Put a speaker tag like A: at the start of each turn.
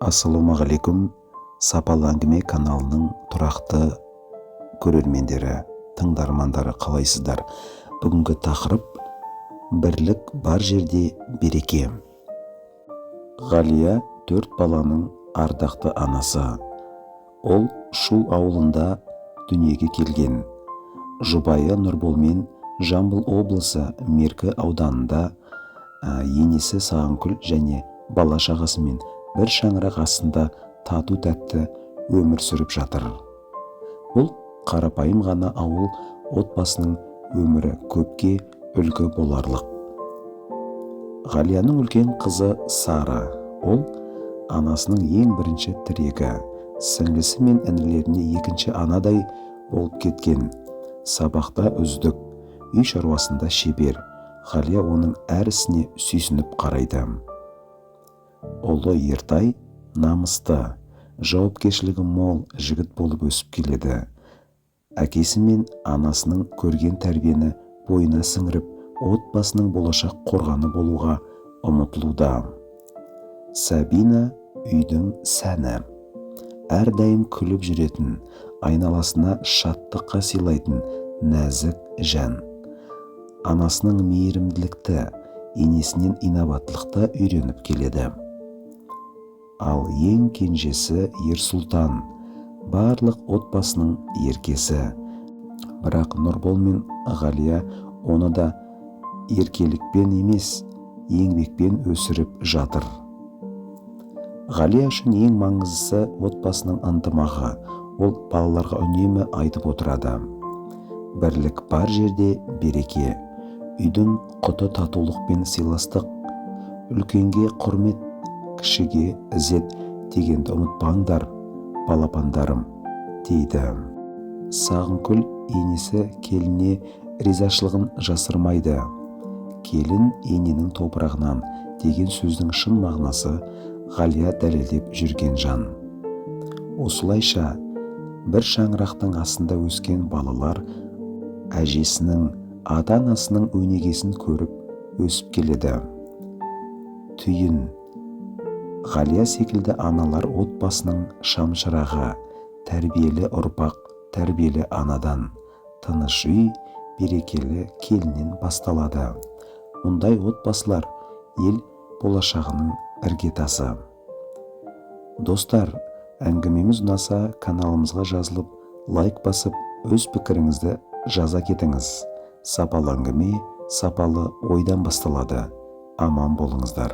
A: Ассалаумағалейкум, сапалы әңгіме каналының тұрақты көрермендері, тыңдармандары қалайсыздар? Бүгінгі тақырып бірлік бар жерде береке. Ғалия 4 баланың ардақты анасы. Ол Шу ауылында дүниеге келген. Жұбайы Нұрболмен Жамбыл облысы Меркі ауданында, енесі Сағынкүл және бала шағасымен бір шаңырақ астында тату тәтті өмір сүріп жатыр. Бұл қарапайым ғана ауыл отбасының өмірі көпке үлгі боларлық. Ғалияның үлкен қызы Сара. Ол анасының ең бірінші тірегі, сіңлісі мен інілеріне екінші анадай болып кеткен. Сабақта үздік, үй шаруасында шебер. Ғалия оның әр ісіне сүйсініп қарайды. Ұлы Ертай намысты, жауапкершілігі мол жігіт болып өсіп келеді. Әкесі мен анасының көрген тәрбиені бойына сіңіріп, отбасының болашақ қорғаны болуға ұмтылуда. Сабина үйдің сәні. Әрдайым күліп жүретін, айналасына шаттыққа сыйлайтын нәзік жан. Анасының мейірімділікті, енесінен инабаттылықты үйреніп келеді. Ал ең кенжесі Ерсұлтан, барлық отбасының еркесі. Бірақ Нұрбол мен Ғалия оны да еркелікпен емес, еңбекпен өсіріп жатыр. Ғалия үшін ең маңыздысы отбасының ынтымағы. Ол балаларға үнемі айтып отырады: бірлік бар жерде береке. Үйдің құты татулық пен сыйластық. Үлкенге құрмет, кішіге ізет дегенді ұмытпаңдар, балапандарым, дейді. Сағынкүл енесі келіне ризашылығын жасырмайды. Келін ененің топырағынан деген сөздің шын мағынасы Ғалия дәлелдеп жүрген жан. Осылайша бір шаңырақтың астында өскен балалар әжесінің, ата-анасының өнегесін көріп өсіп келеді. Түйін: Ғалия секілді аналар отбасының шамшырағы, тәрбиелі ұрпақ, тәрбиелі анадан, тыныш үй, берекелі келіннен басталады. Мұндай отбасылар ел болашағының іргетасы. Достар, әңгімеміз ұнаса каналымызға жазылып, лайк басып, өз пікіріңізді жаза кетіңіз. Сапалы әңгіме, сапалы ойдан басталады. Аман болыңыздар.